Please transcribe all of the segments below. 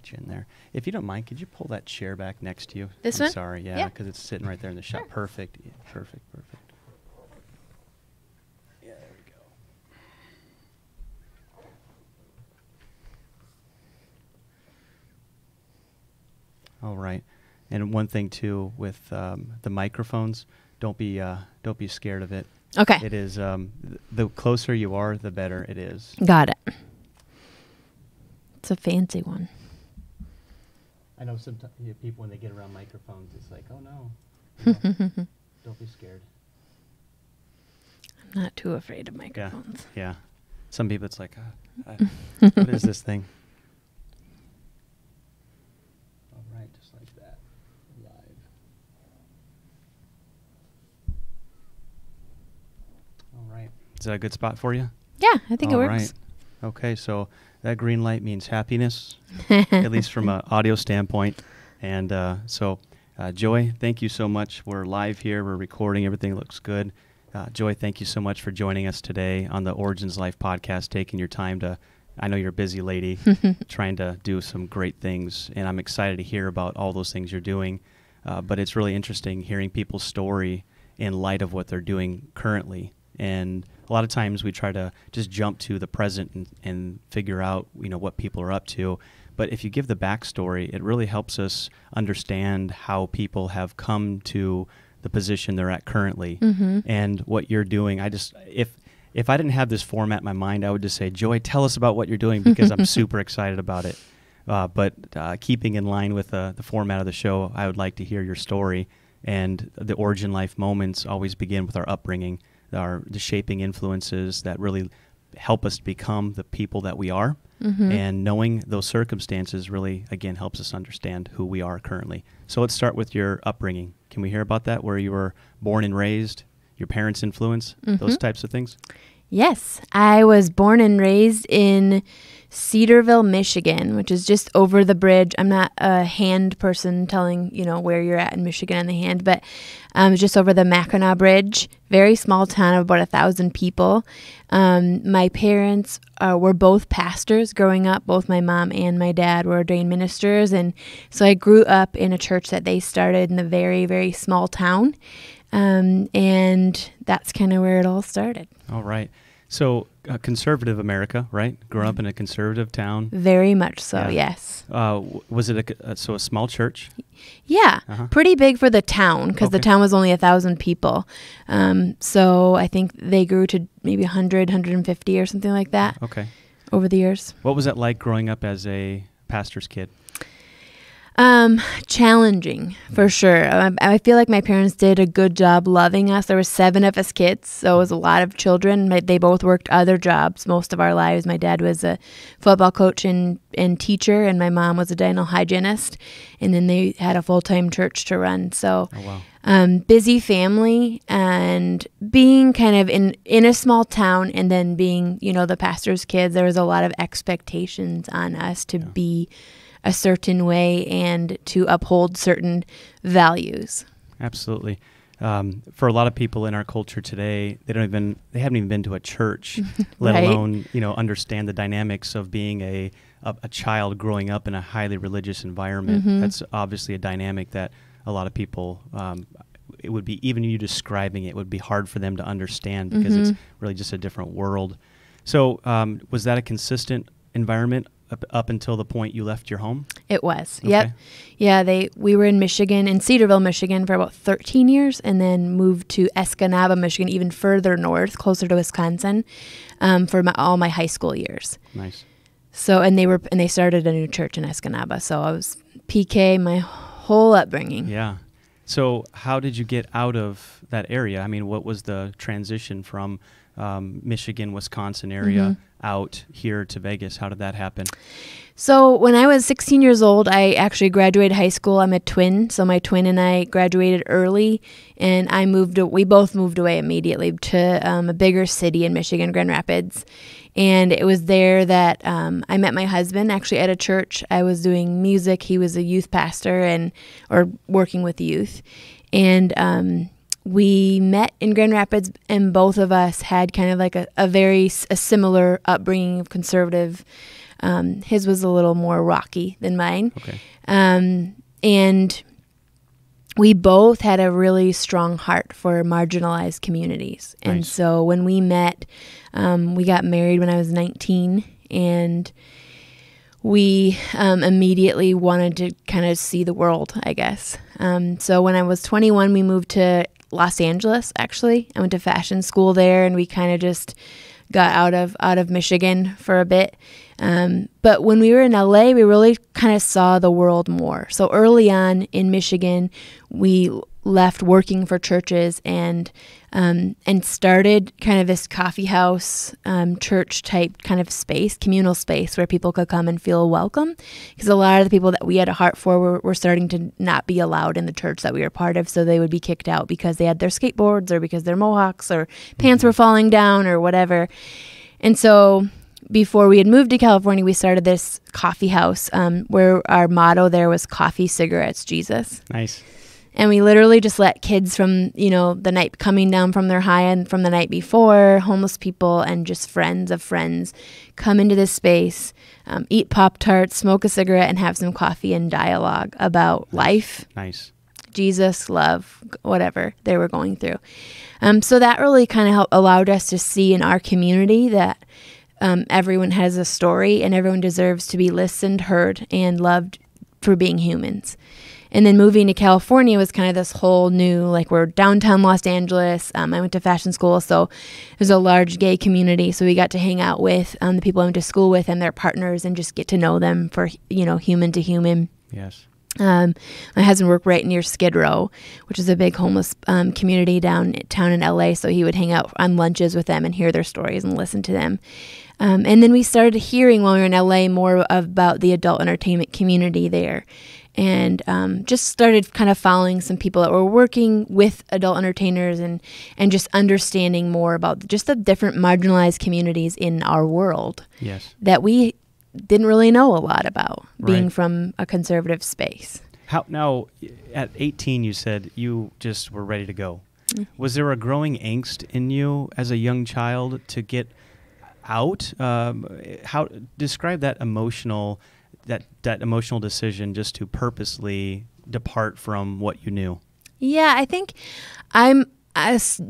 get you in there. If you don't mind, could you pull that chair back next to you? This I'm one? sorry, yeah, because it's sitting right there in the shot. Sure. Perfect. Yeah, perfect. Yeah, there we go. All right. And one thing too with the microphones, don't be scared of it. Okay. It is the closer you are, the better it is. Got it. It's a fancy one. I know sometimes people when they get around microphones, it's like, oh no, don't be scared. I'm not too afraid of microphones. Yeah. Some people, it's like, what is this thing? All right, just like that, live. All right, is that a good spot for you? Yeah, I think it All works. right. Okay, so that green light means happiness, at least from an audio standpoint. And so, Joy, thank you so much. We're live here. We're recording. Everything looks good. Joy, thank you so much for joining us today on the Origins Life podcast, taking your time to, I know you're a busy lady, trying to do some great things, and I'm excited to hear about all those things you're doing. But it's really interesting hearing people's story in light of what they're doing currently. And a lot of times we try to just jump to the present and figure out, what people are up to. But if you give the backstory, it really helps us understand how people have come to the position they're at currently. And what you're doing. If I didn't have this format in my mind, I would just say, Joy, tell us about what you're doing, because I'm super excited about it. But keeping in line with the format of the show, I would like to hear your story. And the Origin Life moments always begin with our upbringing, the shaping influences that really help us become the people that we are. And knowing those circumstances really, again, helps us understand who we are currently. So let's start with your upbringing. Can we hear about that, where you were born and raised, your parents' influence, those types of things? Yes, I was born and raised in Cedarville, Michigan, which is just over the bridge. I'm not a hand person telling, where you're at in Michigan on the hand, but just over the Mackinac Bridge, very small town of about 1,000 people. My parents were both pastors growing up. Both my mom and my dad were ordained ministers, and so I grew up in a church that they started in a very, very small town, and that's kind of where it all started. All right. So conservative America, right? Grew up in a conservative town. Very much so, yes. Was it a small church? Yeah, pretty big for the town, because the town was only 1,000 people. So I think they grew to maybe 100, 150 or something like that. Okay. Over the years. What was it like growing up as a pastor's kid? Challenging, for sure. I feel like my parents did a good job loving us. There were 7 of us kids, so it was a lot of children. They both worked other jobs most of our lives. My dad was a football coach and teacher, and my mom was a dental hygienist, and then they had a full-time church to run. So, busy family, and being kind of in a small town, and then being, the pastor's kids, there was a lot of expectations on us to be a certain way and to uphold certain values. Absolutely. For a lot of people in our culture today, they haven't even been to a church, let alone, understand the dynamics of being a child growing up in a highly religious environment. That's obviously a dynamic that a lot of people, it would be, even you describing it would be hard for them to understand, because it's really just a different world. So was that a consistent environment up until the point you left your home? It was. Okay. Yep. Yeah, we were in Michigan, in Cedarville, Michigan for about 13 years, and then moved to Escanaba, Michigan, even further north, closer to Wisconsin, for all my high school years. Nice. So, and they started a new church in Escanaba, so I was PK my whole upbringing. Yeah. So how did you get out of that area? I mean, what was the transition from Michigan, Wisconsin area out here to Vegas? How did that happen? So when I was 16 years old, I actually graduated high school. I'm a twin, so my twin and I graduated early, and we both moved away immediately to a bigger city in Michigan, Grand Rapids. And it was there that I met my husband, actually at a church. I was doing music. He was a youth pastor or working with youth. And we met in Grand Rapids, and both of us had kind of like a similar upbringing of conservative. His was a little more rocky than mine. Okay. And we both had a really strong heart for marginalized communities. Nice. And so when we met, we got married when I was 19, and we immediately wanted to kind of see the world, I guess. So when I was 21, we moved to Los Angeles, actually. I went to fashion school there, and we kind of just got out of Michigan for a bit. But when we were in LA, we really kind of saw the world more. So early on in Michigan, we left working for churches and started kind of this coffee house, church type kind of space, communal space where people could come and feel welcome. Because a lot of the people that we had a heart for were starting to not be allowed in the church that we were part of. So they would be kicked out because they had their skateboards or because their mohawks or pants were falling down or whatever. And so before we had moved to California, we started this coffee house where our motto there was coffee, cigarettes, Jesus. Nice. And we literally just let kids from, the night coming down from their high and from the night before, homeless people and just friends of friends come into this space, eat Pop-Tarts, smoke a cigarette, and have some coffee and dialogue about life. Nice. Jesus, love, whatever they were going through. So that really kind of allowed us to see in our community that everyone has a story and everyone deserves to be listened, heard, and loved for being humans. And then moving to California was kind of this whole new, like we're downtown Los Angeles. I went to fashion school, so there's a large gay community. So we got to hang out with the people I went to school with and their partners and just get to know them for, human to human. Yes. My husband worked right near Skid Row, which is a big homeless community downtown in LA. So he would hang out on lunches with them and hear their stories and listen to them. And then we started hearing while we were in LA more about the adult entertainment community there. And just started kind of following some people that were working with adult entertainers and just understanding more about just the different marginalized communities in our world. Yes. That we didn't really know a lot about, being Right. from a conservative space. Now, at 18, you said you just were ready to go. Mm-hmm. Was there a growing angst in you as a young child to get out? How describe that emotional decision just to purposely depart from what you knew? Yeah, I think I'm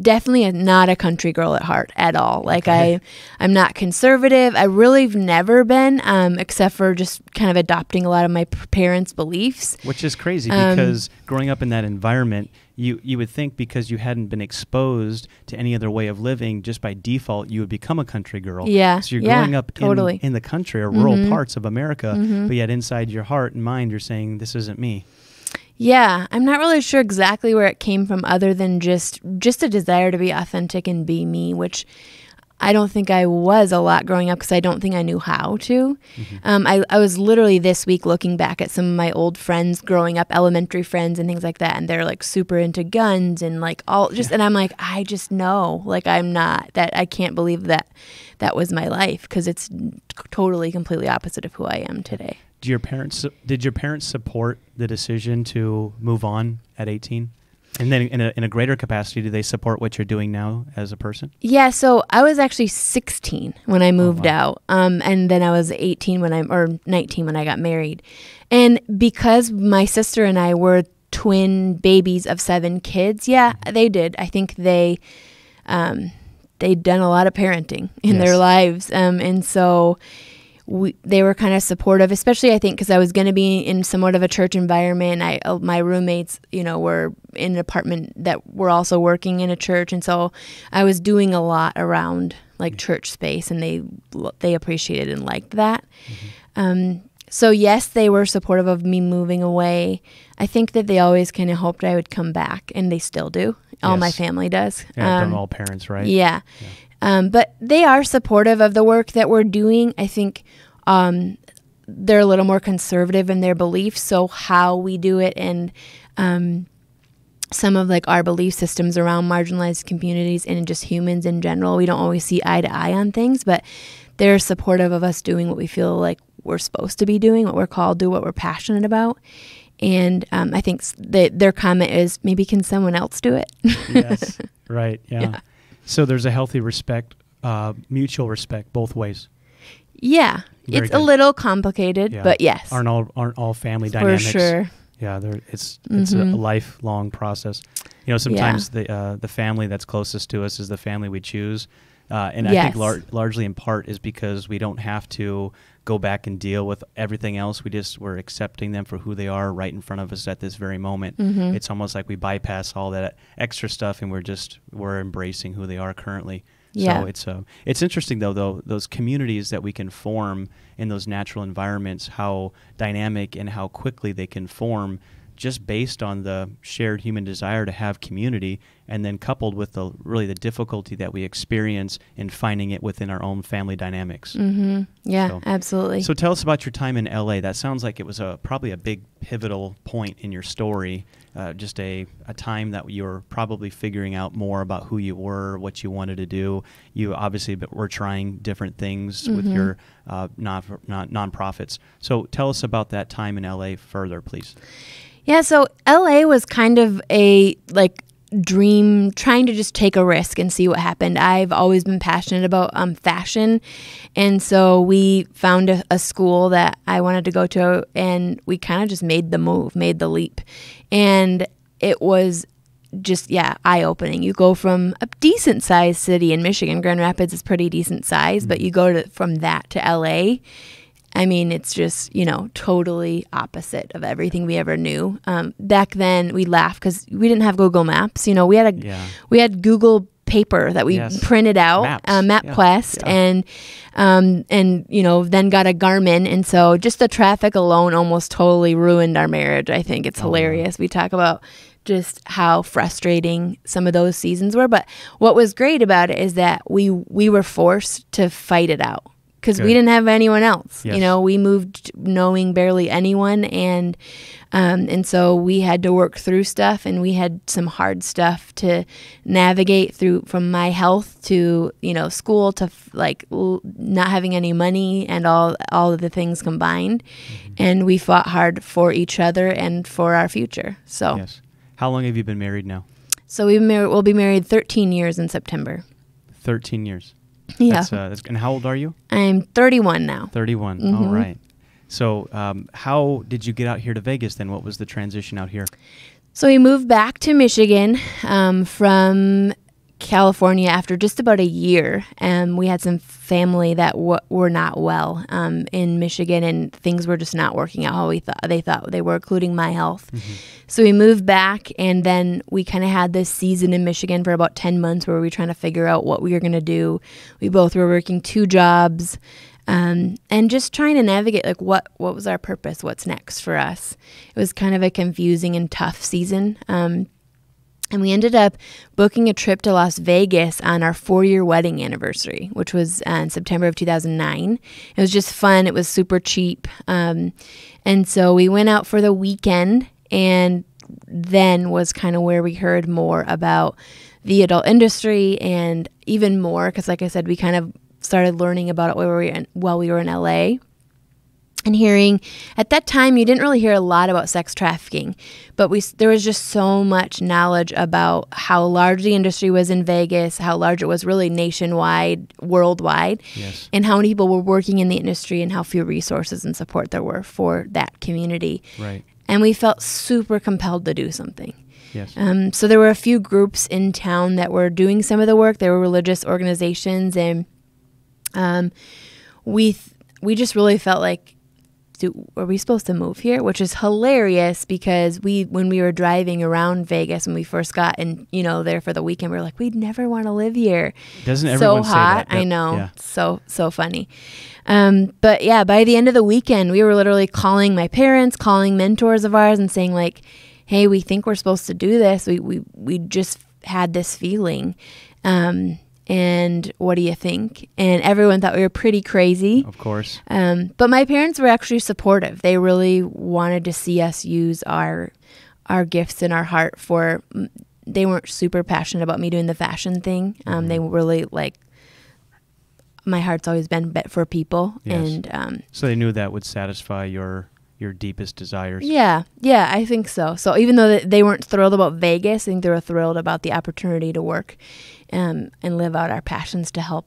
definitely not a country girl at heart at all. Like Okay. I'm not conservative. I really have never been, except for just kind of adopting a lot of my parents' beliefs. Which is crazy because growing up in that environment, you would think because you hadn't been exposed to any other way of living, just by default, you would become a country girl. Yeah, So you're yeah, growing up totally. in the country or rural parts of America, but yet inside your heart and mind, you're saying, this isn't me. Yeah, I'm not really sure exactly where it came from other than just a desire to be authentic and be me, which I don't think I was a lot growing up because I don't think I knew how to. I was literally this week looking back at some of my old friends growing up, elementary friends and things like that, and they're like super into guns and like and I'm like, I just know, like I'm not, that I can't believe that was my life because it's totally, completely opposite of who I am today. Did your parents support the decision to move on at 18? And then in a greater capacity, do they support what you're doing now as a person? Yeah, so I was actually 16 when I moved wow. out, and then I was 19 when I got married. And because my sister and I were twin babies of 7 kids, yeah, they did. I think they'd done a lot of parenting in their lives, and so they were kind of supportive, especially I think because I was going to be in somewhat of a church environment. My roommates, were in an apartment that were also working in a church, and so I was doing a lot around like church space, and they appreciated and liked that. So yes, they were supportive of me moving away. I think that they always kind of hoped I would come back, and they still do. All my family does. Yeah, they're all parents, right? Yeah. But they are supportive of the work that we're doing. I think they're a little more conservative in their beliefs, so how we do it and some of like our belief systems around marginalized communities and just humans in general, we don't always see eye to eye on things, but they're supportive of us doing what we feel like we're supposed to be doing, what we're called to do, what we're passionate about. And I think their comment is, maybe can someone else do it? Yes, right, yeah. Yeah. So there's a healthy respect, mutual respect both ways. Yeah, Very it's good. a little complicated, Yeah. but yes, Aren't all family for dynamics? sure. Yeah, it's a lifelong process. You know, sometimes the family that's closest to us is the family we choose, and I Yes. think largely in part is because we don't have to go back and deal with everything else. We're accepting them for who they are right in front of us at this very moment. It's almost like we bypass all that extra stuff and we're embracing who they are currently. Yeah. So it's interesting though those communities that we can form in those natural environments, how dynamic and how quickly they can form just based on the shared human desire to have community, and then coupled with the difficulty that we experience in finding it within our own family dynamics. Yeah, So- absolutely. So tell us about your time in LA. That sounds like it was probably a big pivotal point in your story, just a time that you were probably figuring out more about who you were, what you wanted to do. You obviously were trying different things with your nonprofits. So tell us about that time in LA further, please. Yeah, so LA was kind of a dream, trying to just take a risk and see what happened. I've always been passionate about fashion, and so we found a school that I wanted to go to, and we kind of just made the leap, and it was just eye-opening. You go from a decent sized city in Michigan, Grand Rapids is pretty decent size, but you go from that to LA. I mean, it's just, totally opposite of everything we ever knew. Back then, we laughed because we didn't have Google Maps. We had Google paper that we printed out, Maps. MapQuest, Yeah. and then got a Garmin. And so just the traffic alone almost totally ruined our marriage. I think it's hilarious. We talk about just how frustrating some of those seasons were. But what was great about it is that we were forced to fight it out. Because we didn't have anyone else. Yes. We moved knowing barely anyone, and so we had to work through stuff, and we had some hard stuff to navigate through, from my health to school to not having any money and all of the things combined, and we fought hard for each other and for our future. So Yes. How long have you been married now? So we'll be married 13 years in September. 13 years. Yeah, And how old are you? I'm 31 now. 31. All right. So how did you get out here to Vegas then? What was the transition out here? So we moved back to Michigan from California after just about a year. We had some family that were not well in Michigan, and things were just not working out how they thought they were, including my health. So we moved back, and then we kind of had this season in Michigan for about 10 months where we were trying to figure out what we were going to do. We both were working 2 jobs. And just trying to navigate what was our purpose, what's next for us. It was kind of a confusing and tough season. And we ended up booking a trip to Las Vegas on our 4-year wedding anniversary, which was in September of 2009. It was just fun. It was super cheap. And so we went out for the weekend, and then was kind of where we heard more about the adult industry, and even more because, like I said, we kind of started learning about it while we were in LA. And hearing, at that time, you didn't really hear a lot about sex trafficking, but there was just so much knowledge about how large the industry was in Vegas, how large it was really nationwide, worldwide, Yes. and how many people were working in the industry and how few resources and support there were for that community. Right. And we felt super compelled to do something. Yes. So there were a few groups in town that were doing some of the work. They were religious organizations, and we just really felt like, are we supposed to move here? Which is hilarious because when we were driving around Vegas when we first got there for the weekend, we were like, we'd never want to live here. Doesn't everyone so say hot? that? I know. Yeah. So funny. But yeah, by the end of the weekend, we were literally calling my parents, calling mentors of ours, and saying like, hey, we think we're supposed to do this. We just had this feeling. And what do you think? And everyone thought we were pretty crazy. Of course. But my parents were actually supportive. They really wanted to see us use our gifts and our heart for. They weren't super passionate about me doing the fashion thing. They were really my heart's always been for people. Yes. And So they knew that would satisfy your deepest desires. Yeah, I think so. So even though they weren't thrilled about Vegas, I think they were thrilled about the opportunity to work and live out our passions to help,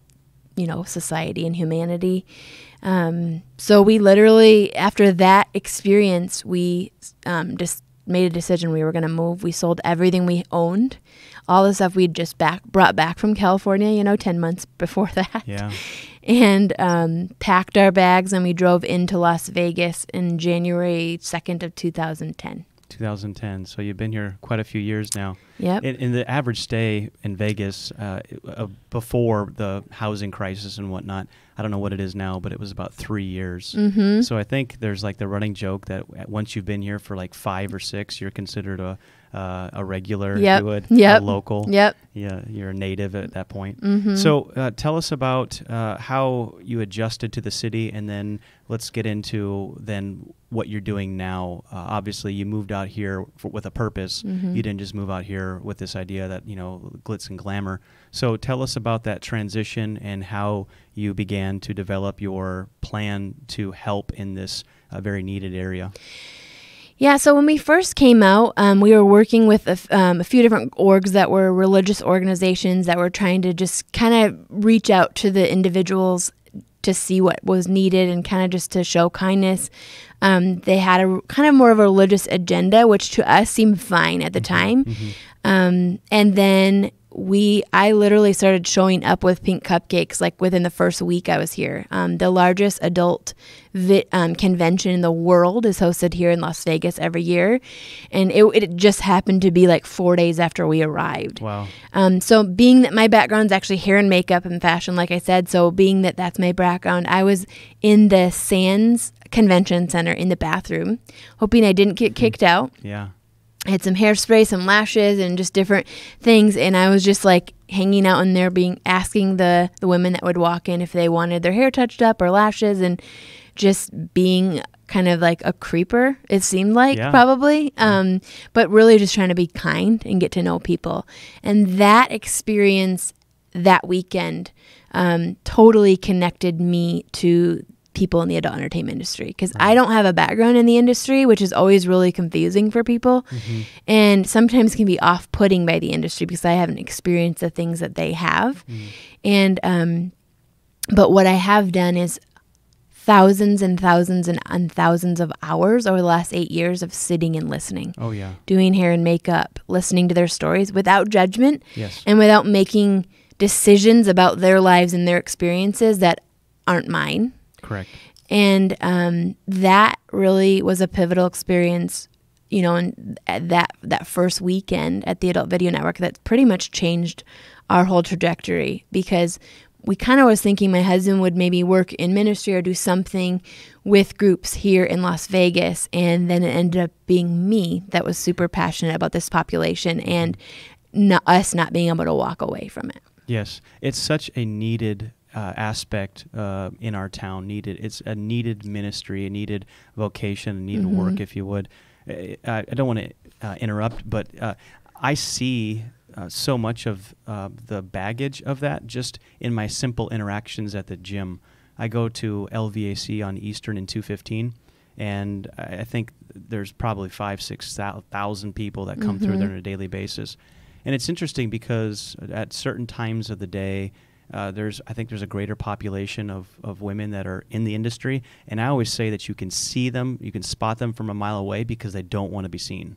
society and humanity. So we literally, after that experience, we just made a decision we were going to move. We sold everything we owned, all the stuff we'd just brought back from California, 10 months before that. Yeah. And packed our bags, and we drove into Las Vegas in January 2nd of 2010. 2010. So you've been here quite a few years now. Yep. In the average stay in Vegas before the housing crisis and whatnot, I don't know what it is now, but it was about 3 years. Mm-hmm. So I think there's like the running joke that once you've been here for like 5 or 6, you're considered a regular, if you would, a local. Yep. Yeah, you're a native at that point. Mm-hmm. So tell us about how you adjusted to the city, and then let's get into then what you're doing now. Obviously, you moved out here with a purpose. Mm-hmm. You didn't just move out here with this idea that, glitz and glamour. So tell us about that transition and how you began to develop your plan to help in this very needed area. Yeah, so when we first came out, we were working with a few different orgs that were religious organizations that were trying to just kind of reach out to the individuals to see what was needed and kind of just to show kindness. They had a kind of more of a religious agenda, which to us seemed fine at the time. Mm-hmm. And then I literally started showing up with pink cupcakes like within the first week I was here. The largest adult convention in the world is hosted here in Las Vegas every year, and it just happened to be like 4 days after we arrived. Wow. So being that my background's actually hair and makeup and fashion, like I said, so being that that's my background, I was in the Sands Convention Center in the bathroom, hoping I didn't get kicked out. Yeah. I had some hairspray, some lashes, and just different things, and I was just like hanging out in there, asking the women that would walk in if they wanted their hair touched up or lashes, and just being kind of like a creeper, it seemed like, probably, but really just trying to be kind and get to know people. And that experience that weekend totally connected me to people in the adult entertainment industry, because I don't have a background in the industry, which is always really confusing for people, and sometimes can be off-putting by the industry because I haven't experienced the things that they have. And but what I have done is thousands and thousands and thousands of hours over the last 8 years of sitting and listening. Oh yeah. Doing hair and makeup, listening to their stories without judgment. Yes. And without making decisions about their lives and their experiences that aren't mine. Correct. And that really was a pivotal experience, and that first weekend at the Adult Video Network that pretty much changed our whole trajectory, because we kind of was thinking my husband would maybe work in ministry or do something with groups here in Las Vegas, and then it ended up being me that was super passionate about this population and us not being able to walk away from it. Yes. It's such a needed aspect in our town. It's a needed ministry, a needed vocation, a needed work, if you would. I don't want to interrupt, but I see so much of the baggage of that just in my simple interactions at the gym. I go to LVAC on Eastern in 215, and I think there's probably 5,000-6,000 people that come through there on a daily basis. And it's interesting because at certain times of the day, I think there's a greater population of women that are in the industry, and I always say that you can see them, you can spot them from a mile away because they don't want to be seen,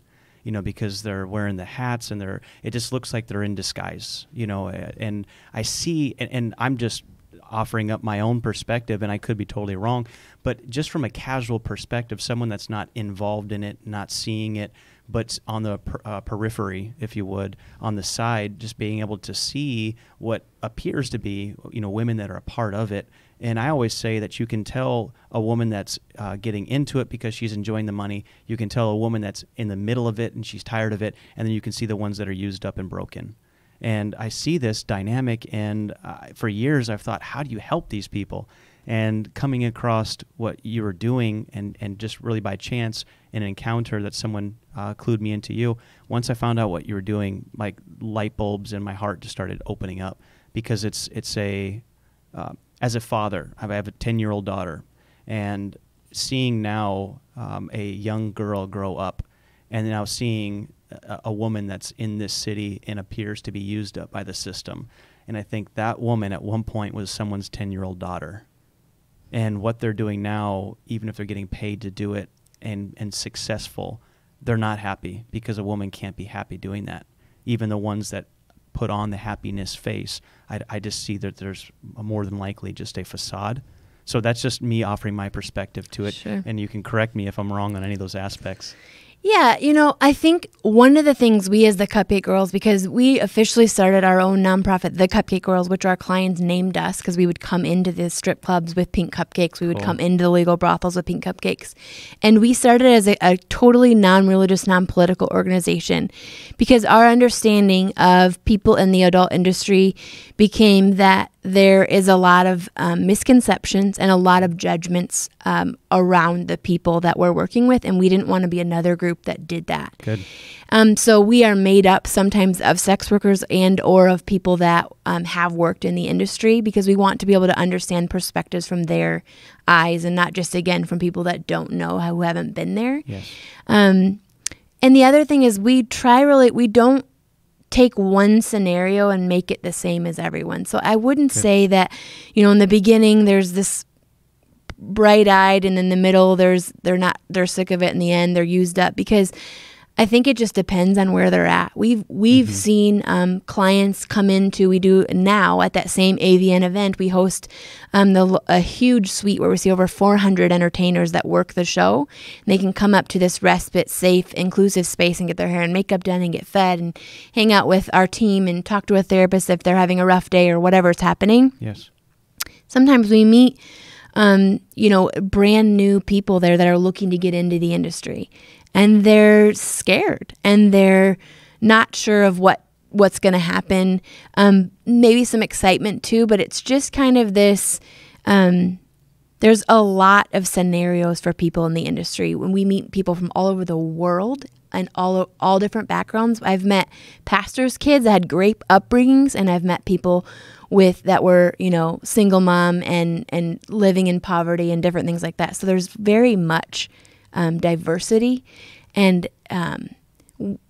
because they're wearing the hats and it just looks like they're in disguise, and I see, and I'm just offering up my own perspective, and I could be totally wrong, but just from a casual perspective, someone that's not involved in it, not seeing it, but on the periphery, if you would, on the side, just being able to see what appears to be, women that are a part of it. And I always say that you can tell a woman that's getting into it because she's enjoying the money. You can tell a woman that's in the middle of it and she's tired of it. And then you can see the ones that are used up and broken. And I see this dynamic, and for years I've thought, how do you help these people? And coming across what you were doing, and just really by chance, an encounter that someone clued me into you, once I found out what you were doing, like light bulbs in my heart just started opening up, because it's as a father, I have a 10-year-old daughter, and seeing now a young girl grow up, and now seeing a woman that's in this city and appears to be used up by the system. And I think that woman at one point was someone's 10-year-old daughter. And what they're doing now, even if they're getting paid to do it and successful, they're not happy, because a woman can't be happy doing that. Even the ones that put on the happiness face, I just see that there's more than likely just a facade. So that's just me offering my perspective to it. Sure. And you can correct me if I'm wrong on any of those aspects. Yeah, I think one of the things we as the Cupcake Girls, because we officially started our own nonprofit, the Cupcake Girls, which our clients named us because we would come into the strip clubs with pink cupcakes. We would come into the legal brothels with pink cupcakes. And we started as a totally non-religious, non-political organization, because our understanding of people in the adult industry became that there is a lot of misconceptions and a lot of judgments around the people that we're working with, and we didn't want to be another group that did that. Good. So we are made up sometimes of sex workers and or of people that have worked in the industry, because we want to be able to understand perspectives from their eyes and not just, again, from people that don't know, who haven't been there. Yes. And the other thing is we don't take one scenario and make it the same as everyone. So I wouldn't say that, in the beginning there's this bright-eyed, and in the middle they're sick of it, in the end they're used up, because I think it just depends on where they're at. We've seen clients come into, we do now at that same AVN event, we host a huge suite where we see over 400 entertainers that work the show. And they can come up to this respite, safe, inclusive space and get their hair and makeup done and get fed and hang out with our team and talk to a therapist if they're having a rough day or whatever's happening. Yes. Sometimes we meet brand new people there that are looking to get into the industry, and they're scared and they're not sure of what's going to happen. Maybe some excitement too, but it's just kind of this, there's a lot of scenarios for people in the industry. When we meet people from all over the world and all different backgrounds, I've met pastors' kids that had great upbringings, and I've met people that were, single mom and living in poverty and different things like that. So there's very much diversity, and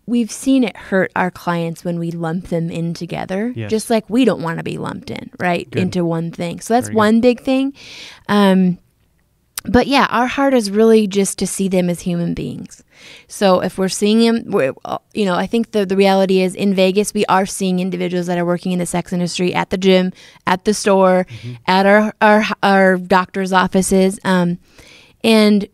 we've seen it hurt our clients when we lump them in together, just like we don't want to be lumped in, right, into one thing. So that's one big thing. But yeah, our heart is really just to see them as human beings. So if we're seeing them, I think the reality is in Vegas, we are seeing individuals that are working in the sex industry at the gym, at the store, at our doctor's offices. And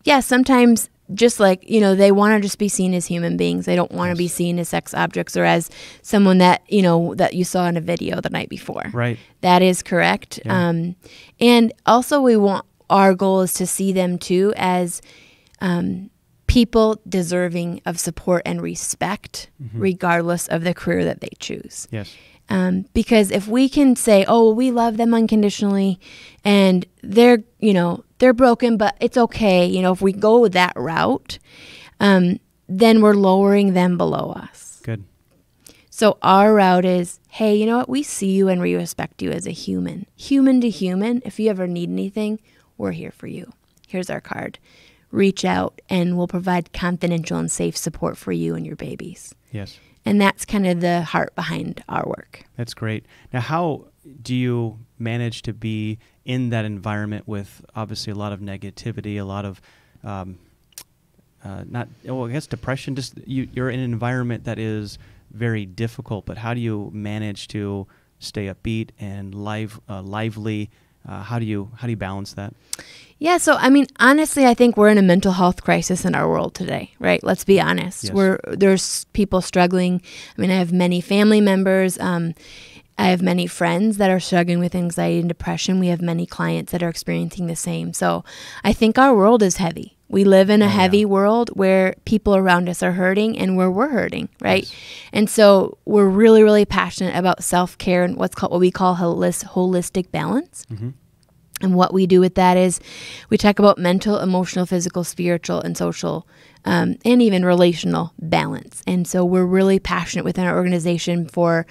yeah, sometimes just like, they want to just be seen as human beings. They don't want to be seen as sex objects or as someone that, that you saw in a video the night before. Right. That is correct. Yeah. And also our goal is to see them too as people deserving of support and respect, regardless of the career that they choose. Yes. Because if we can say, oh, we love them unconditionally and they're broken, but it's okay. If we go that route, then we're lowering them below us. Good. So our route is, hey, you know what? We see you and we respect you as a human to human. If you ever need anything, we're here for you. Here's our card. Reach out and we'll provide confidential and safe support for you and your babies. Yes. And that's kind of the heart behind our work. That's great. Now, how do you manage to be in that environment with obviously a lot of negativity, a lot of, depression? Just you're in an environment that is very difficult, but how do you manage to stay upbeat and lively? How do you balance that? Yeah, so honestly, I think we're in a mental health crisis in our world today, right? Let's be honest. Yes. There's people struggling. I have many family members. I have many friends that are struggling with anxiety and depression. We have many clients that are experiencing the same. So I think our world is heavy. We live in a heavy world where people around us are hurting and where we're hurting, right? Yes. And so we're really, really passionate about self-care and what we call holistic balance. Mm-hmm. And what we do with that is we talk about mental, emotional, physical, spiritual, and social, and even relational balance. And so we're really passionate within our organization for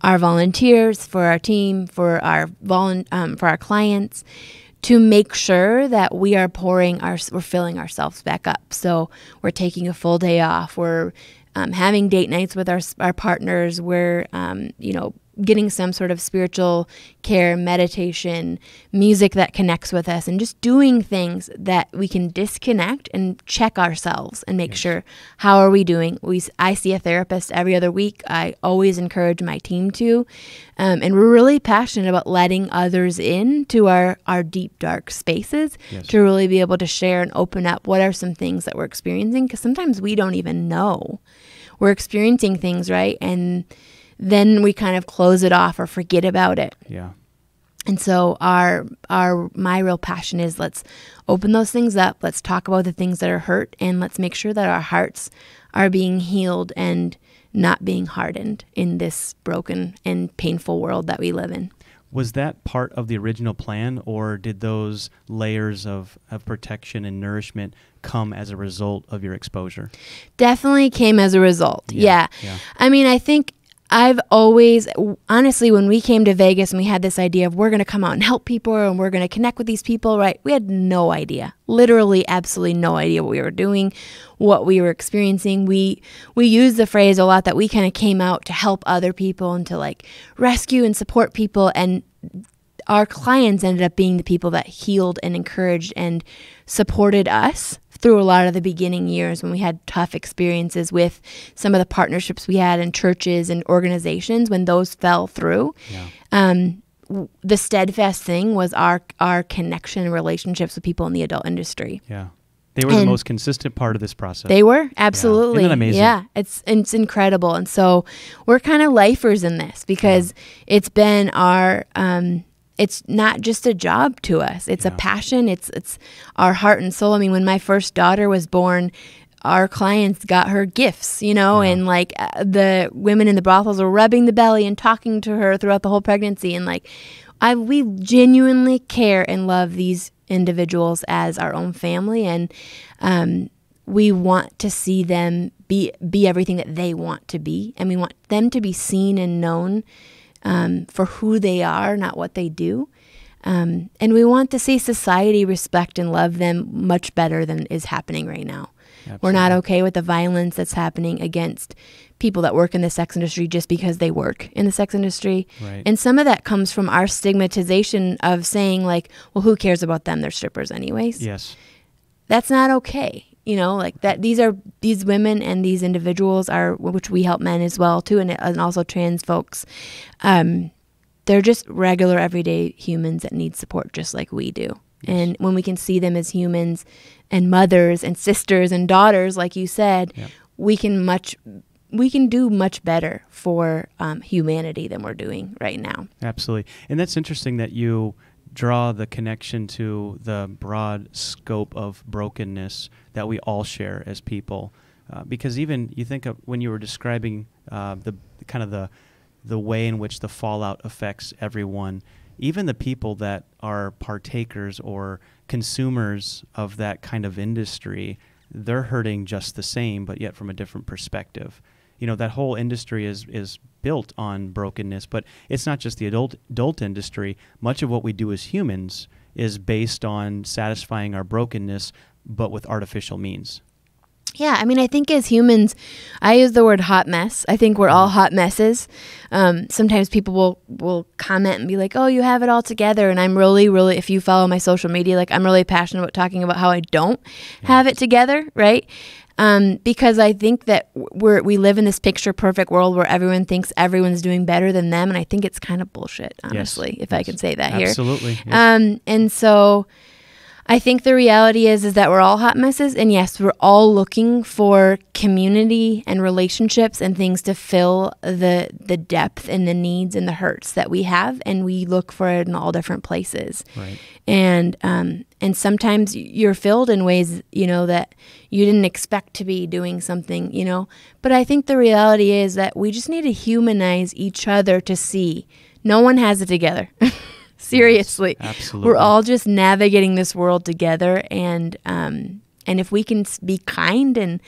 our volunteers, for our team, for our clients, to make sure that we are we're filling ourselves back up. So we're taking a full day off. We're having date nights with our partners. We're, getting some sort of spiritual care, meditation, music that connects with us, and just doing things that we can disconnect and check ourselves and make sure, how are we doing? I see a therapist every other week. I always encourage my team to, and we're really passionate about letting others in to our deep, dark spaces to really be able to share and open up what are some things that we're experiencing, because sometimes we don't even know we're experiencing things, right? And then we kind of close it off or forget about it. Yeah. And so my real passion is, let's open those things up. Let's talk about the things that are hurt, and let's make sure that our hearts are being healed and not being hardened in this broken and painful world that we live in. Was that part of the original plan, or did those layers of protection and nourishment come as a result of your exposure? Definitely came as a result. Yeah. I mean, I think I've always, honestly, when we came to Vegas and we had this idea of we're going to come out and help people and we're going to connect with these people, right? We had no idea, literally absolutely no idea what we were doing, what we were experiencing. We use the phrase a lot that we kind of came out to help other people and to like rescue and support people. And our clients ended up being the people that healed and encouraged and supported us through a lot of the beginning years when we had tough experiences with some of the partnerships we had in churches and organizations. When those fell through, the steadfast thing was our connection and relationships with people in the adult industry. Yeah. They were the most consistent part of this process. They were, absolutely. Yeah. Isn't that amazing? Yeah, it's incredible. And so we're kind of lifers in this, because it's been our it's not just a job to us. It's a passion. It's our heart and soul. I mean, when my first daughter was born, our clients got her gifts, and like the women in the brothels were rubbing the belly and talking to her throughout the whole pregnancy. And like, we genuinely care and love these individuals as our own family. And we want to see them be everything that they want to be. And we want them to be seen and known for who they are, not what they do. And we want to see society respect and love them much better than is happening right now. Absolutely. We're not okay with the violence that's happening against people that work in the sex industry just because they work in the sex industry. Right. And some of that comes from our stigmatization of saying like, well, who cares about them? They're strippers anyways. Yes. That's not okay. Like that, these women and these individuals are, which we help men as well too, and also trans folks. They're just regular everyday humans that need support just like we do. Yes. And when we can see them as humans and mothers and sisters and daughters, like you said, we can do much better for humanity than we're doing right now. Absolutely. And that's interesting that you draw the connection to the broad scope of brokenness that we all share as people, because even you think of when you were describing the way in which the fallout affects everyone, even the people that are partakers or consumers of that kind of industry, they're hurting just the same, but yet from a different perspective. That whole industry is built on brokenness, but it's not just the adult industry. Much of what we do as humans is based on satisfying our brokenness, but with artificial means. Yeah, I mean, I think as humans, I use the word hot mess. I think we're all hot messes. Sometimes people will comment and be like, oh, you have it all together. And I'm really, really, if you follow my social media, like I'm really passionate about talking about how I don't have it together, right? Because I think that we live in this picture perfect world where everyone thinks everyone's doing better than them. And I think it's kind of bullshit, honestly, if I can say that here. Absolutely. Yes. And so I think the reality is that we're all hot messes. And yes, we're all looking for community and relationships and things to fill the depth and the needs and the hurts that we have. And we look for it in all different places. Right. And sometimes you're filled in ways, that you didn't expect to be doing something, But I think the reality is that we just need to humanize each other to see no one has it together. Seriously. Yes, absolutely. We're all just navigating this world together. And if we can be kind and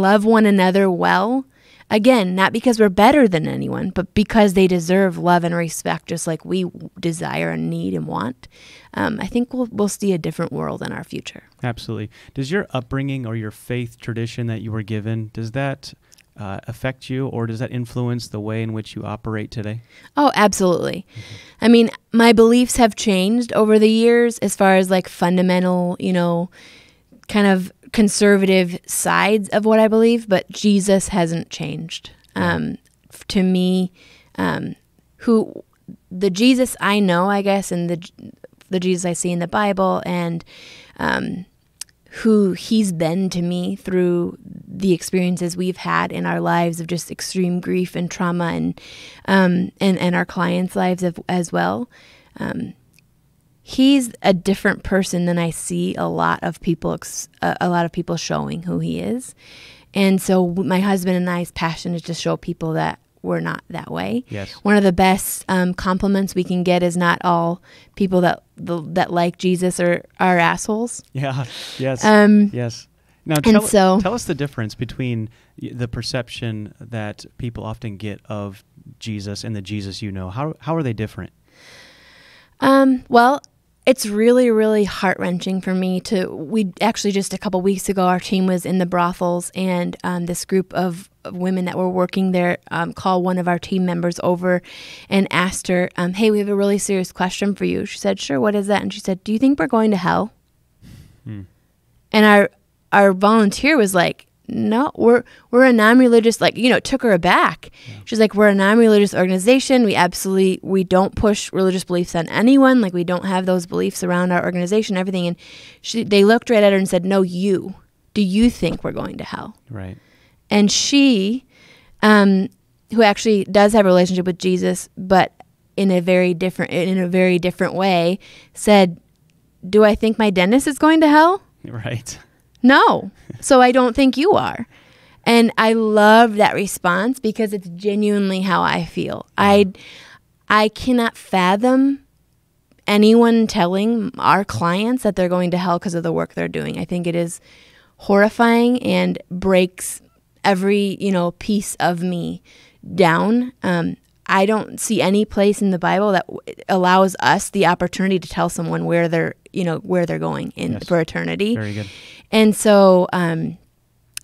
love one another well, Again, not because we're better than anyone, but because they deserve love and respect just like we desire and need and want. I think we'll see a different world in our future. Absolutely. Does your upbringing or your faith tradition that you were given, does that affect you, or does that influence the way in which you operate today? Oh, absolutely. I mean, my beliefs have changed over the years as far as like fundamental, kind of conservative sides of what I believe, but Jesus hasn't changed. To me, who the Jesus I know, I guess, and the Jesus I see in the Bible, and who he's been to me through the experiences we've had in our lives of just extreme grief and trauma, and our clients' lives as well. He's a different person than I see a lot of people showing who he is. And so my husband and I's passion is to show people that we're not that way. Yes. One of the best compliments we can get is not all people that like Jesus are assholes. Yeah. Yes. Yes. Now, tell us the difference between the perception that people often get of Jesus and the Jesus you know. How are they different? Well, it's really, really heart-wrenching for me we actually just a couple weeks ago, our team was in the brothels, and this group of women that were working there called one of our team members over and asked her, hey, we have a really serious question for you. She said, sure, what is that? And she said, do you think we're going to hell? And our volunteer was like, no, we're a non-religious, it took her aback. Yeah. She's like, we're a non-religious organization. We don't push religious beliefs on anyone. Like, we don't have those beliefs around our organization, everything. And they looked right at her and said, no, do you think we're going to hell? Right. And she, who actually does have a relationship with Jesus, but in a very different way, said, do I think my dentist is going to hell? Right. No. So I don't think you are. And I love that response because it's genuinely how I feel. I cannot fathom anyone telling our clients that they're going to hell because of the work they're doing. I think it is horrifying and breaks every, piece of me down. I don't see any place in the Bible that allows us the opportunity to tell someone where they're going for eternity. Very good. And so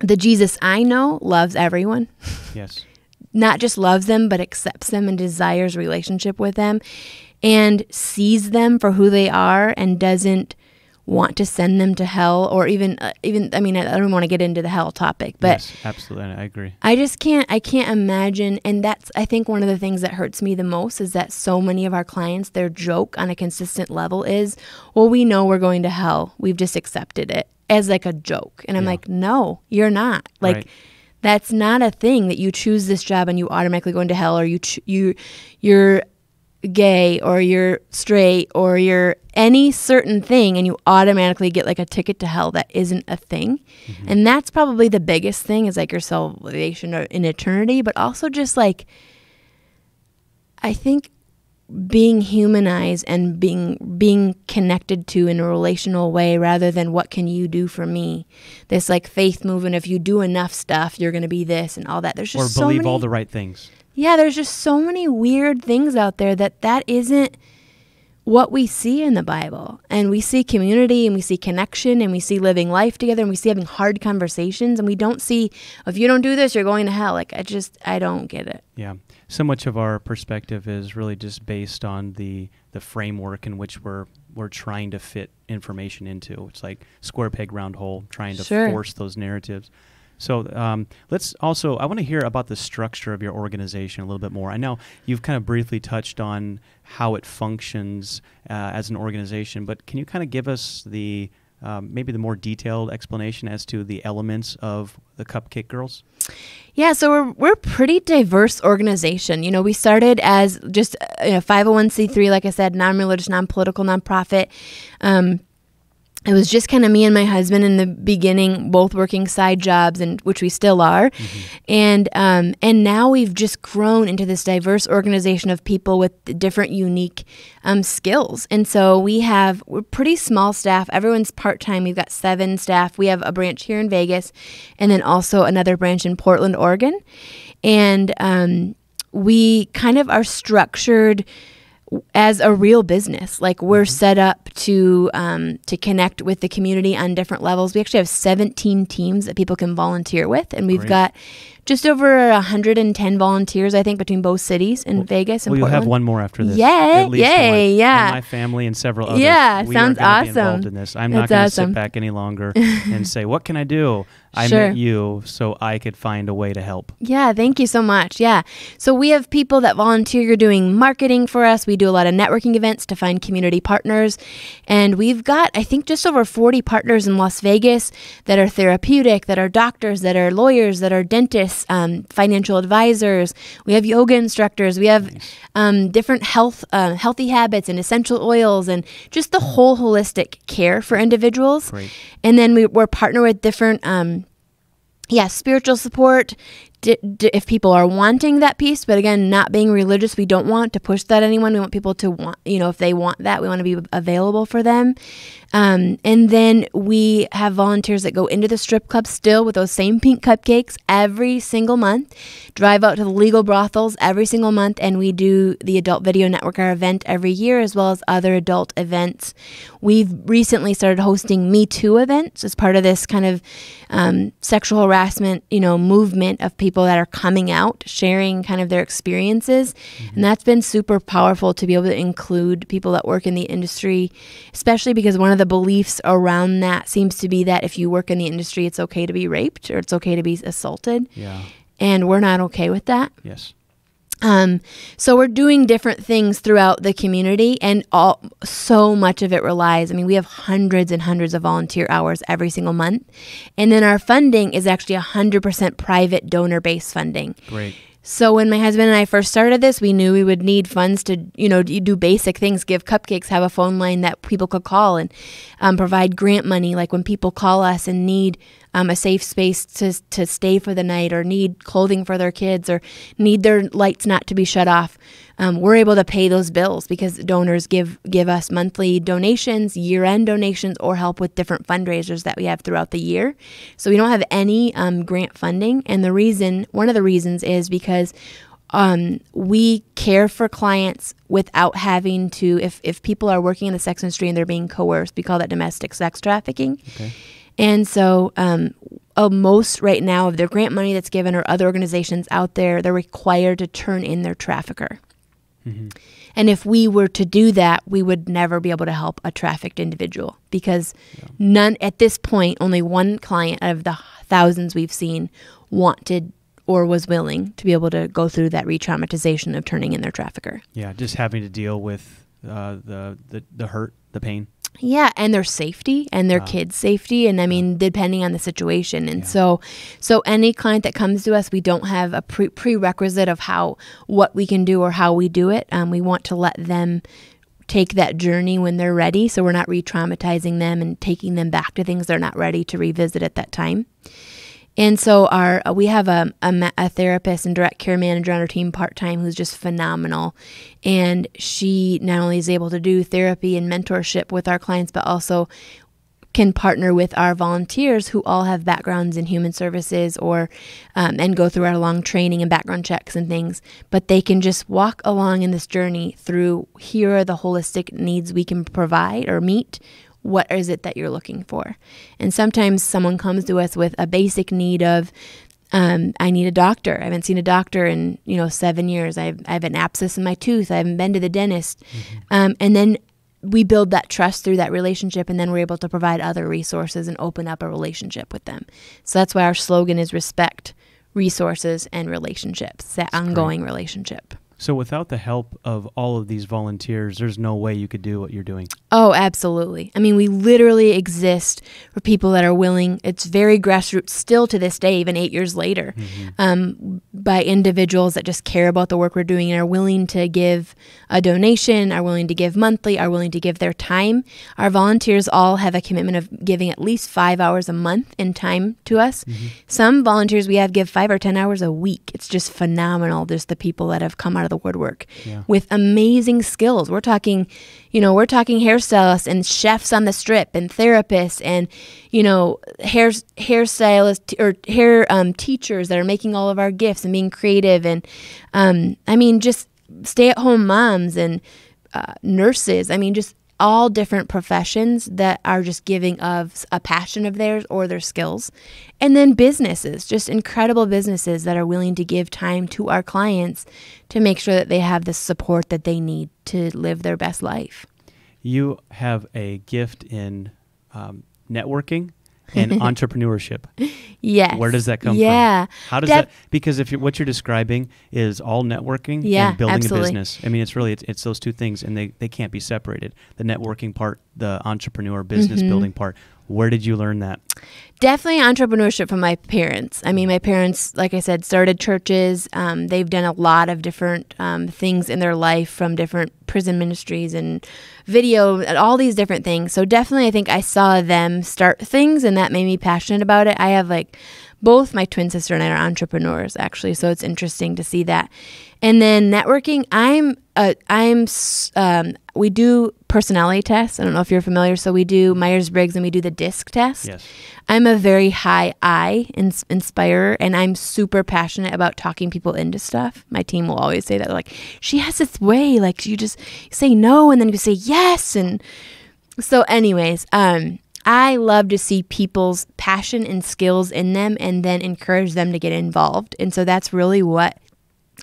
the Jesus I know loves everyone. Yes. Not just loves them, but accepts them and desires relationship with them and sees them for who they are and doesn't want to send them to hell or even I don't want to get into the hell topic, but yes, absolutely. I agree. I can't imagine. And that's, I think, one of the things that hurts me the most is that so many of our clients, their joke on a consistent level is, well, we know we're going to hell. We've just accepted it as like a joke. And I'm like, no, you're not. Like, right. That's not a thing that you choose this job and you automatically go into hell, or you're gay or you're straight or you're any certain thing and you automatically get like a ticket to hell. That isn't a thing. Mm-hmm. And that's probably the biggest thing, is like your salvation in eternity, but also just like, I think being humanized and being connected to in a relational way rather than what can you do for me. This like faith movement, if you do enough stuff, you're going to be this and all that. There's just or believe all the right things. Yeah, there's just so many weird things out there that isn't what we see in the Bible. And we see community and we see connection and we see living life together and we see having hard conversations, and we don't see, if you don't do this, you're going to hell. Like, I don't get it. Yeah. So much of our perspective is really just based on the framework in which we're trying to fit information into. It's like square peg, round hole, trying to force those narratives. So I want to hear about the structure of your organization a little bit more. I know you've kind of briefly touched on how it functions as an organization, but can you kind of give us maybe the more detailed explanation as to the elements of the Cupcake Girls? Yeah, so we're a pretty diverse organization. You know, we started as just a 501c3, like I said, non-religious, non-political, nonprofit. It was just kind of me and my husband in the beginning, both working side jobs, and which we still are. Mm-hmm. And now we've just grown into this diverse organization of people with different unique skills. And so we're pretty small staff. Everyone's part-time. We've got 7 staff. We have a branch here in Vegas and then also another branch in Portland, Oregon. And we kind of are structured as a real business. Like we're set up to connect with the community on different levels. We actually have 17 teams that people can volunteer with, and we've got just over 110 volunteers, I think, between both cities in Vegas and Portland. You'll have one more after this. Yay! At least one. Yeah. And my family and several others. Yeah, we sounds are gonna be awesome. involved in this. I'm not going to sit back any longer and say, what can I do? I met you so I could find a way to help. Yeah, thank you so much. Yeah. So we have people that volunteer doing marketing for us. We do a lot of networking events to find community partners. And we've got, I think, just over 40 partners in Las Vegas that are therapeutic, that are doctors, that are lawyers, that are dentists, financial advisors. We have yoga instructors. We have different healthy habits and essential oils and just the whole holistic care for individuals. Great. And then we're partnered with different spiritual support if people are wanting that piece, but again, not being religious, we don't want to push that on anyone. We want people to want, if they want that, we want to be available for them. And then we have volunteers that go into the strip club still with those same pink cupcakes every single month, drive out to the legal brothels every single month, and we do the Adult Video Network, our event every year, as well as other adult events. We've recently started hosting Me Too events as part of this kind of sexual harassment, movement of people that are coming out, sharing kind of their experiences. Mm-hmm. And that's been super powerful to be able to include people that work in the industry, especially because one of the beliefs around that seems to be that if you work in the industry, it's okay to be raped or it's okay to be assaulted. Yeah. And we're not okay with that. Yes. So we're doing different things throughout the community, and so much of it relies, we have hundreds and hundreds of volunteer hours every single month. And then our funding is actually 100% private donor-based funding. Great. So when my husband and I first started this, we knew we would need funds to, do basic things, give cupcakes, have a phone line that people could call, and provide grant money. Like when people call us and need a safe space to stay for the night, or need clothing for their kids, or need their lights not to be shut off, we're able to pay those bills because donors give us monthly donations, year-end donations, or help with different fundraisers that we have throughout the year. So we don't have any grant funding, and one of the reasons is because we care for clients without having to, if people are working in the sex industry and they're being coerced, we call that domestic sex trafficking. Okay. And so most right now of their grant money that's given, or other organizations out there, they're required to turn in their trafficker. Mm-hmm. And if we were to do that, we would never be able to help a trafficked individual, because at this point, only one client out of the thousands we've seen wanted or was willing to be able to go through that re-traumatization of turning in their trafficker. Yeah, just having to deal with the hurt, the pain. Yeah, and their safety and their kids' safety, and depending on the situation. And so any client that comes to us, we don't have a prerequisite of what we can do or how we do it. We want to let them take that journey when they're ready, so we're not re-traumatizing them and taking them back to things they're not ready to revisit at that time. And so we have a therapist and direct care manager on our team part-time who's just phenomenal. And she not only is able to do therapy and mentorship with our clients, but also can partner with our volunteers who all have backgrounds in human services and go through our long training and background checks and things. But they can just walk along in this journey through, here are the holistic needs we can provide or meet. What is it that you're looking for? And sometimes someone comes to us with a basic need of, I need a doctor. I haven't seen a doctor in 7 years. I have an abscess in my tooth. I haven't been to the dentist. Mm-hmm. And then we build that trust through that relationship, and then we're able to provide other resources and open up a relationship with them. So that's why our slogan is respect, resources, and relationships, that ongoing relationship. So without the help of all of these volunteers, there's no way you could do what you're doing. Oh, absolutely. We literally exist for people that are willing. It's very grassroots still to this day, even 8 years later, by individuals that just care about the work we're doing and are willing to give a donation, are willing to give monthly, are willing to give their time. Our volunteers all have a commitment of giving at least 5 hours a month in time to us. Mm-hmm. Some volunteers we have give 5 or 10 hours a week. It's just phenomenal, just the people that have come out of of the woodwork Yeah. with amazing skills. We're talking hairstylists and chefs on the strip and therapists and, hairstylists or hair teachers that are making all of our gifts and being creative. And, just stay-at-home moms and nurses. Just all different professions that are just giving of a passion of theirs or their skills. And then businesses, just incredible businesses that are willing to give time to our clients to make sure that they have the support that they need to live their best life. You have a gift in networking and entrepreneurship. Yes. Where does that come from? Yeah. How does that? Because what you're describing is all networking and building absolutely. a business. It's those two things, and they can't be separated. The networking part, the entrepreneur business building part. Where did you learn that? Definitely entrepreneurship from my parents. My parents, like I said, started churches. They've done a lot of different things in their life, from different prison ministries and video and all these different things. So definitely I think I saw them start things, and that made me passionate about it. I have both my twin sister and I are entrepreneurs, actually, so it's interesting to see that. And then networking, we do personality tests. I don't know if you're familiar. So we do Myers-Briggs and we do the DISC test. Yes. I'm a very high I inspirer, and I'm super passionate about talking people into stuff. My team will always say that. They're like, she has this way, you just say no and then you say yes. And so anyways, I love to see people's passion and skills in them and then encourage them to get involved. And so that's really what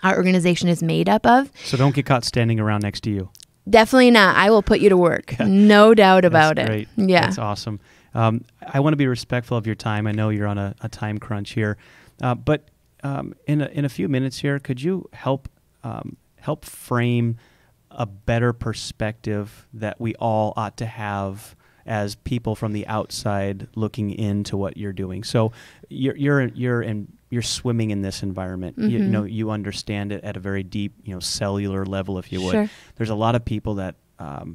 our organization is made up of. So don't get caught standing around next to you. Definitely not. I will put you to work. No doubt about That's it. Great. Yeah. That's awesome. I want to be respectful of your time. I know you're on a time crunch here. But in a few minutes here, could you help frame a better perspective that we all ought to have as people from the outside looking into what you're doing? So you're swimming in this environment. You understand it at a very deep, cellular level, if you would. Sure. There's a lot of people that,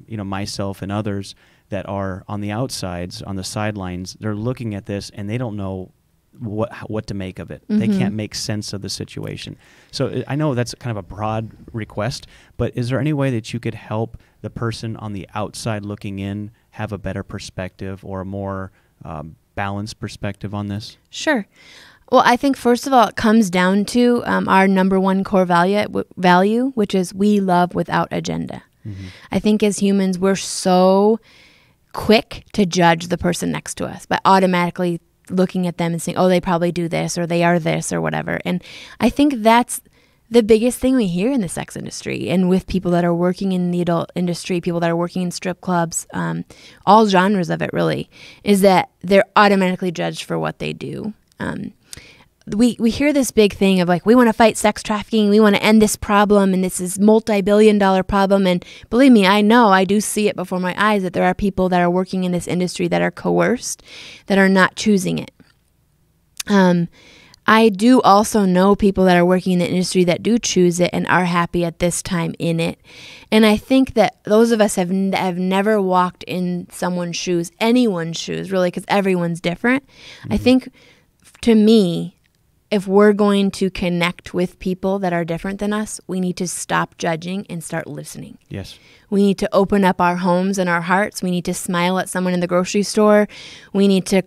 myself and others that are on the outsides, on the sidelines. They're looking at this and they don't know what to make of it. They can't make sense of the situation. So I know that's kind of a broad request, but is there any way that you could help the person on the outside looking in have a better perspective or a more balanced perspective on this? Sure. Well, I think first of all, it comes down to our number one core value, which is we love without agenda. I think as humans, we're so quick to judge the person next to us by automatically looking at them and saying, oh, they probably do this or they are this or whatever. And I think that's the biggest thing we hear in the sex industry and with people that are working in the adult industry, people that are working in strip clubs, all genres of it really, is that they're automatically judged for what they do. We hear this big thing of we want to fight sex trafficking, we want to end this problem, and this is multi-billion-dollar problem. And believe me, I do see it before my eyes that there are people that are working in this industry that are coerced, that are not choosing it. I do also know people that are working in the industry that do choose it and are happy at this time in it. And I think that those of us have never walked in someone's shoes, anyone's shoes, really, because everyone's different. I think, to me, if we're going to connect with people that are different than us, we need to stop judging and start listening. Yes. We need to open up our homes and our hearts. We need to smile at someone in the grocery store. We need to,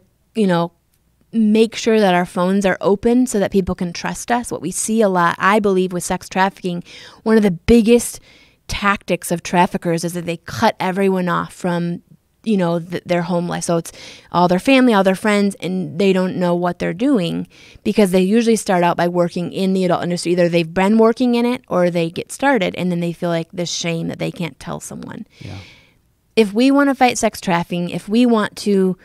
make sure that our phones are open so that people can trust us. What we see a lot, I believe, with sex trafficking, one of the biggest tactics of traffickers is that they cut everyone off from their home life. So it's all their family, all their friends, and they don't know what they're doing because they usually start out by working in the adult industry. Either they've been working in it or they get started and then they feel like this shame that they can't tell someone. Yeah. If we want to fight sex trafficking, if we want to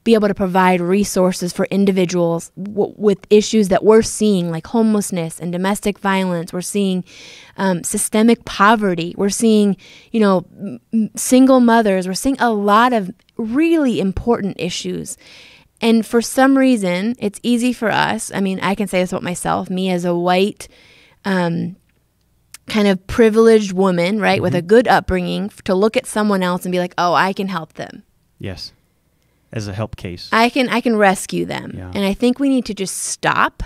be able to provide resources for individuals with issues that we're seeing, like homelessness and domestic violence. We're seeing systemic poverty. We're seeing, single mothers. We're seeing a lot of really important issues. And for some reason, it's easy for us. I can say this about myself, me as a white, kind of privileged woman, right, with a good upbringing, to look at someone else and be like, oh, I can help them. Yes. As a help case. I can rescue them. Yeah. And I think we need to just stop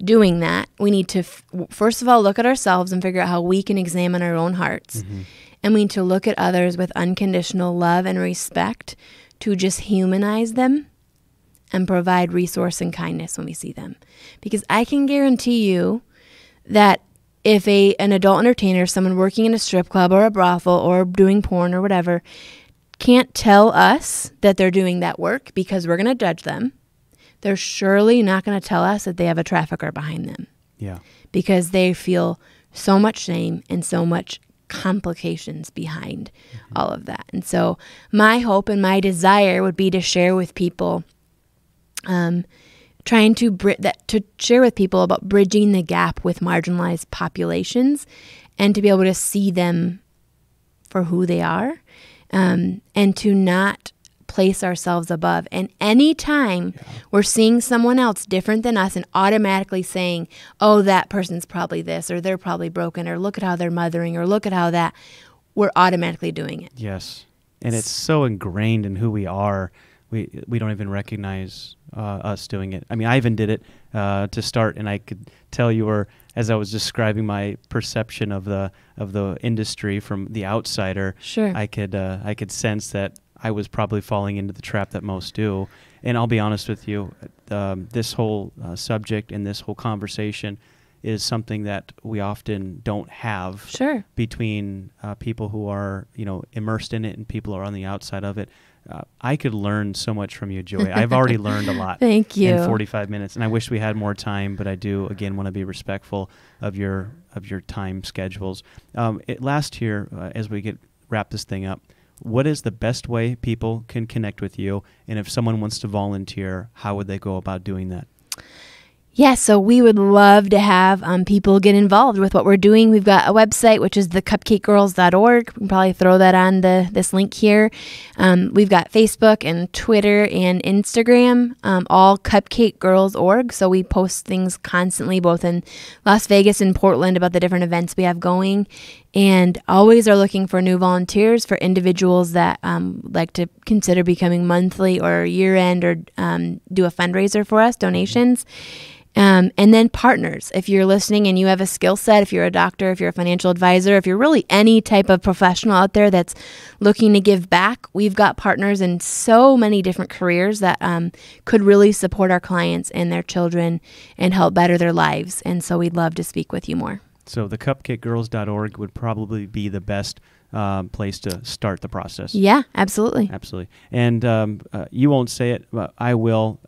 doing that, we need to, first of all, look at ourselves and figure out how we can examine our own hearts. And we need to look at others with unconditional love and respect to just humanize them and provide resource and kindness when we see them. Because I can guarantee you that if an adult entertainer, someone working in a strip club or a brothel or doing porn or whatever, can't tell us that they're doing that work because we're going to judge them, they're surely not going to tell us that they have a trafficker behind them. Yeah. Because they feel so much shame and so much complications behind all of that. And so my hope and my desire would be to share with people, trying to share with people about bridging the gap with marginalized populations and to be able to see them for who they are, and to not place ourselves above. And anytime we're seeing someone else different than us and automatically saying, oh, that person's probably this, or they're probably broken, or look at how they're mothering, or look at how that, we're automatically doing it. Yes. And it's so ingrained in who we are. We don't even recognize us doing it. I mean, I even did it to start, and I could tell you were, as I was describing my perception of the industry from the outsider, Sure. I could sense that I was probably falling into the trap that most do. And I'll be honest with you, this whole subject and this whole conversation is something that we often don't have between people who are, immersed in it and people who are on the outside of it. I could learn so much from you, Joy. I've already learned a lot. Thank you. In 45 minutes, and I wish we had more time, but I do again want to be respectful of your time schedules. Last year, as we wrap this thing up, what is the best way people can connect with you? And if someone wants to volunteer, how would they go about doing that? Yeah, so we would love to have people get involved with what we're doing. We've got a website, which is thecupcakegirls.org. We can probably throw that on this link here. We've got Facebook and Twitter and Instagram, all cupcakegirls.org. So we post things constantly, both in Las Vegas and Portland, about the different events we have going. And always are looking for new volunteers for individuals that like to consider becoming monthly or year-end or do a fundraiser for us, donations. And then partners. If you're listening and you have a skill set, if you're a doctor, if you're a financial advisor, if you're really any type of professional out there that's looking to give back, we've got partners in so many different careers that could really support our clients and their children and help better their lives. And so we'd love to speak with you more. So the cupcakegirls.org would probably be the best place to start the process. Yeah, absolutely. Absolutely. And you won't say it, but I will.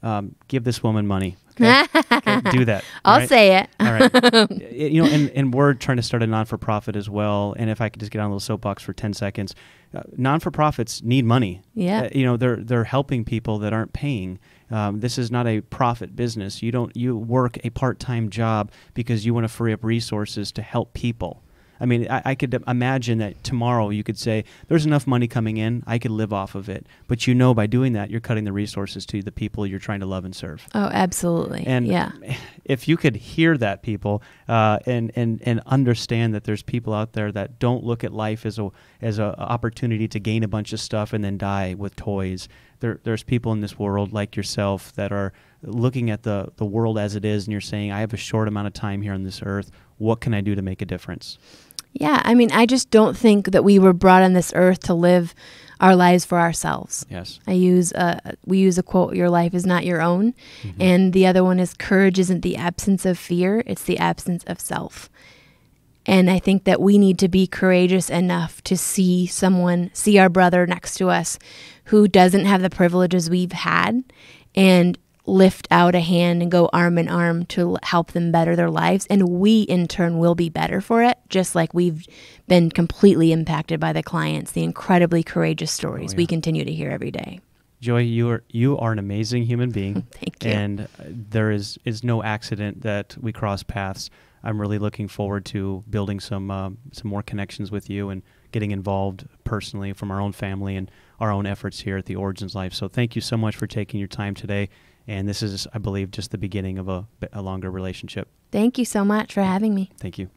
Give this woman money. Okay? Okay, do that. I'll say it. All right. And we're trying to start a non-for-profit as well. And if I could just get on a little soapbox for 10 seconds, non-for-profits need money. Yeah. They're helping people that aren't paying. This is not a profit business. You work a part-time job because you want to free up resources to help people. I mean, I could imagine that tomorrow you could say, there's enough money coming in, I could live off of it. But by doing that, you're cutting the resources to the people you're trying to love and serve. Oh, absolutely. And yeah. If you could hear that, people, and understand that there's people out there that don't look at life as a opportunity to gain a bunch of stuff and then die with toys. There's people in this world like yourself that are looking at the world as it is, and you're saying, I have a short amount of time here on this earth. What can I do to make a difference? Yeah, I mean, I just don't think that we were brought on this earth to live our lives for ourselves. Yes. We use a quote, your life is not your own. Mm-hmm. And the other one is, courage isn't the absence of fear, it's the absence of self. And I think that we need to be courageous enough to see our brother next to us who doesn't have the privileges we've had, and lift out a hand and go arm in arm to help them better their lives. And we, in turn, will be better for it, just like we've been completely impacted by the clients, the incredibly courageous stories we continue to hear every day. Joy, you are an amazing human being. Thank you. And there is no accident that we cross paths. I'm really looking forward to building some more connections with you and getting involved personally from our own family and our own efforts here at the Origins Life. So thank you so much for taking your time today. And this is, I believe, just the beginning of a longer relationship. Thank you so much for having me. Thank you.